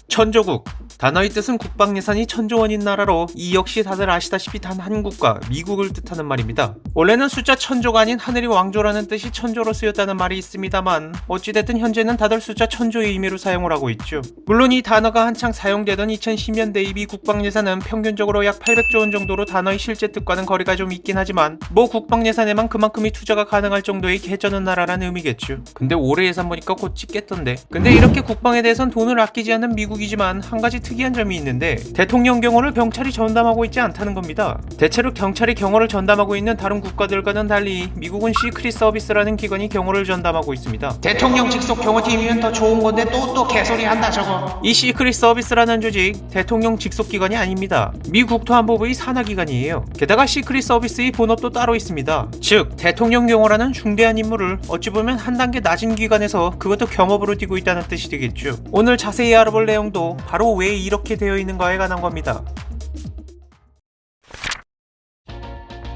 천조국. 단어의 뜻은 국방 예산이 천조 원인 나라로 이 역시 다들 아시다시피 단 한국과 미국을 뜻하는 말입니다. 원래는 숫자 천조가 아닌 하늘이 왕조라는 뜻이 천조로 쓰였다는 말이 있습니다만 어찌됐든 현재는 다들 숫자 천조의 의미로 사용을 하고 있죠. 물론 이 단어가 한창 사용되던 2010년대 미 국방 예산은 평균적으로 약 800조 원 정도로 단어의 실제 뜻과는 거리가 좀 있긴 하지만 뭐 국방 예산에만 그만큼의 투자가 가능할 정도의 개쩌는 나라라는 의미겠죠. 근데 올해 예산 보니까 곧 찍겠던데. 근데 이렇게 국방에 대해선 돈을 아끼지 않는 미국이지만 한 가지 특이한 점이 있는데 대통령 경호를 경찰이 전담하고 있지 않다는 겁니다. 대체로 경찰이 경호를 전담하고 있는 다른 국가들과는 달리 미국은 시크릿 서비스라는 기관이 경호를 전담하고 있습니다. 대통령 직속 경호팀이면 더 좋은 건데 또 개소리 한다 저거. 이 시크릿 서비스라는 조직 대통령 직속 기관이 아닙니다. 미 국토안보부의 산하기관이에요. 게다가 시크릿 서비스의 본업도 따로 있습니다. 즉 대통령 경호라는 중대한 임무를 어찌 보면 한 단계 낮은 기관에서 그것도 겸업으로 띄고 있다는 뜻이 되겠죠. 오늘 자세히 알아볼 내용도 바로 왜 이렇게 되어 있는가에 관한 겁니다.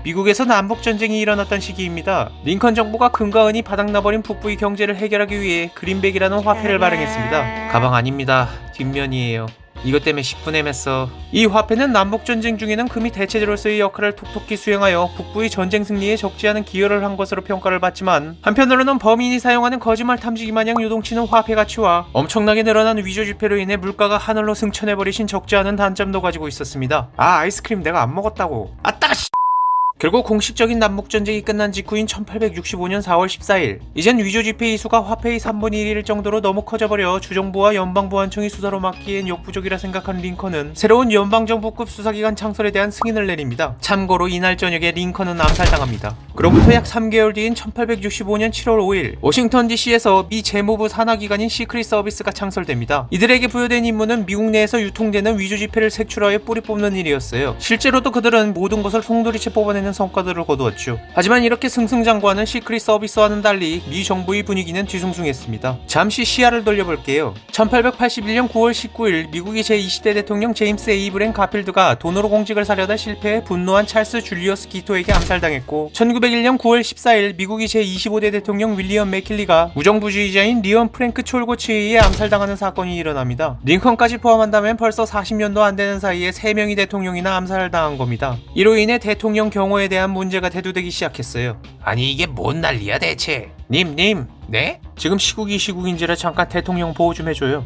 미국에서 남북전쟁이 일어났던 시기입니다. 링컨 정부가 금과 은이 바닥나버린 북부의 경제를 해결하기 위해 그린백이라는 화폐를 발행했습니다. 가방 아닙니다. 뒷면이에요. 이것 때문에 10분 헤맸어. 이 화폐는 남북전쟁 중에는 금이 대체제로서의 역할을 톡톡히 수행하여 북부의 전쟁 승리에 적지 않은 기여를 한 것으로 평가를 받지만 한편으로는 범인이 사용하는 거짓말 탐지기 마냥 요동치는 화폐 가치와 엄청나게 늘어난 위조 지폐로 인해 물가가 하늘로 승천해버리신 적지 않은 단점도 가지고 있었습니다. 아이스크림 내가 안 먹었다고. 아따 씨. 결국 공식적인 남북전쟁이 끝난 직후인 1865년 4월 14일 이젠 위조지폐 이수가 화폐의 3분의 1일 정도로 너무 커져버려 주정부와 연방보안청이 수사로 맡기엔 역부족이라 생각한 링컨은 새로운 연방정부급 수사기관 창설에 대한 승인을 내립니다. 참고로 이날 저녁에 링컨은 암살당합니다. 그로부터 약 3개월 뒤인 1865년 7월 5일 워싱턴 DC에서 미 재무부 산하기관인 시크릿 서비스가 창설됩니다. 이들에게 부여된 임무는 미국 내에서 유통되는 위조지폐를 색출하여 뿌리 뽑는 일이었어요. 실제로도 그들은 모든 것을 송두리째 뽑아내는 성과들을 거두었죠. 하지만 이렇게 승승장구하는 시크릿 서비스와는 달리 미 정부의 분위기는 뒤숭숭했습니다. 잠시 시야를 돌려볼게요. 1881년 9월 19일 미국의 제20대 대통령 제임스 에이브램 가필드가 돈으로 공직을 사려다 실패해 분노한 찰스 줄리어스 기토에게 암살당했고 1901년 9월 14일 미국의 제25대 대통령 윌리엄 맥킬리가 무정부주의자인 리언 프랭크 촐고치에 의해 암살당하는 사건이 일어납니다. 링컨까지 포함한다면 벌써 40년도 안 되는 사이에 3명이 대통령이나 암살을 당한 겁니다. 이로 인해 대통령 경호에 대한 문제가 대두되기 시작했어요. 아니 이게 뭔 난리야 대체. 님 네? 지금 시국이 시국인지라 잠깐 대통령 보호 좀 해줘요.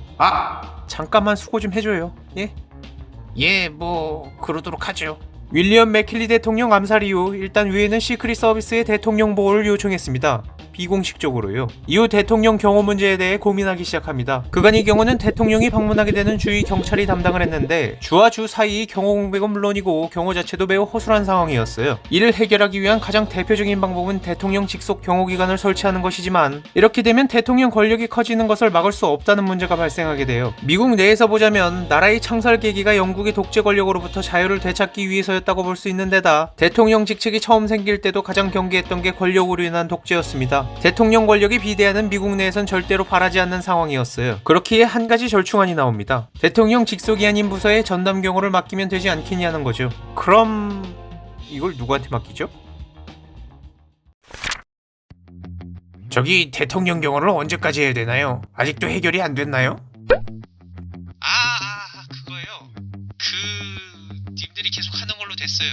잠깐만 수고 좀 해줘요. 예? 뭐 그러도록 하죠. 윌리엄 맥킬리 대통령 암살 이후 일단 위에는 시크릿 서비스의 대통령 보호를 요청했습니다. 비공식적으로요. 이후 대통령 경호 문제에 대해 고민하기 시작합니다. 그간의 경우는 대통령이 방문하게 되는 주의 경찰이 담당을 했는데 주와 주 사이의 경호 공백은 물론이고 경호 자체도 매우 허술한 상황이었어요. 이를 해결하기 위한 가장 대표적인 방법은 대통령 직속 경호기관을 설치하는 것이지만 이렇게 되면 대통령 권력이 커지는 것을 막을 수 없다는 문제가 발생하게 돼요. 미국 내에서 보자면 나라의 창설 계기가 영국의 독재 권력으로부터 자유를 되찾기 위해서였다고 볼 수 있는 데다 대통령 직책이 처음 생길 때도 가장 경계했던 게 권력으로 인한 독재였습니다. 대통령 권력이 비대하는 미국 내에선 절대로 바라지 않는 상황이었어요. 그렇기에 한 가지 절충안이 나옵니다. 대통령 직속이 아닌 부서에 전담 경호를 맡기면 되지 않겠냐는 거죠. 그럼 이걸 누구한테 맡기죠? 저기 대통령 경호를 언제까지 해야 되나요? 아직도 해결이 안 됐나요? 그거요. 님들이 계속 하는 걸로 됐어요.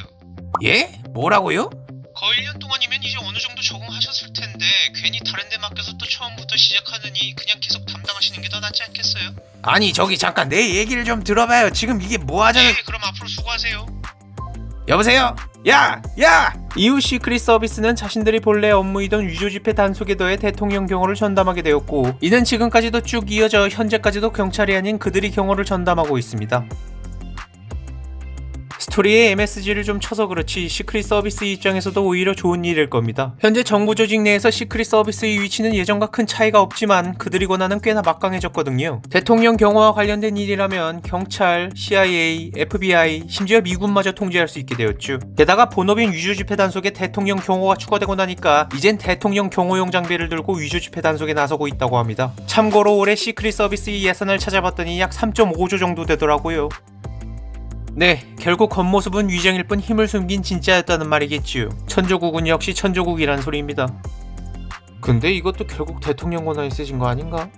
예? 뭐라고요? 거의 1년 동안이면 이제 어느 정도 적응하셨을 텐데 괜히 다른 데 맡겨서 또 처음부터 시작하느니 그냥 계속 담당하시는 게 더 낫지 않겠어요? 아니 저기 잠깐 내 얘기를 좀 들어봐요. 지금 이게 뭐 하자는... 그럼 앞으로 수고하세요. 여보세요? 야! 이후 시크릿 서비스는 자신들이 본래 업무이던 위조지폐 단속에 더해 대통령 경호를 전담하게 되었고 이는 지금까지도 쭉 이어져 현재까지도 경찰이 아닌 그들이 경호를 전담하고 있습니다. 스토리에 MSG를 좀 쳐서 그렇지 시크릿 서비스 입장에서도 오히려 좋은 일일 겁니다. 현재 정부 조직 내에서 시크릿 서비스의 위치는 예전과 큰 차이가 없지만 그들이 권한은 꽤나 막강해졌거든요. 대통령 경호와 관련된 일이라면 경찰, CIA, FBI, 심지어 미군마저 통제할 수 있게 되었죠. 게다가 본업인 위조지폐 단속에 대통령 경호가 추가되고 나니까 이젠 대통령 경호용 장비를 들고 위조지폐 단속에 나서고 있다고 합니다. 참고로 올해 시크릿 서비스의 예산을 찾아봤더니 약 3.5조 정도 되더라고요. 네, 결국 겉모습은 위장일 뿐 힘을 숨긴 진짜였다는 말이겠지요. 천조국은 역시 천조국이란 소리입니다. 근데 이것도 결국 대통령 권한이 세진 거 아닌가?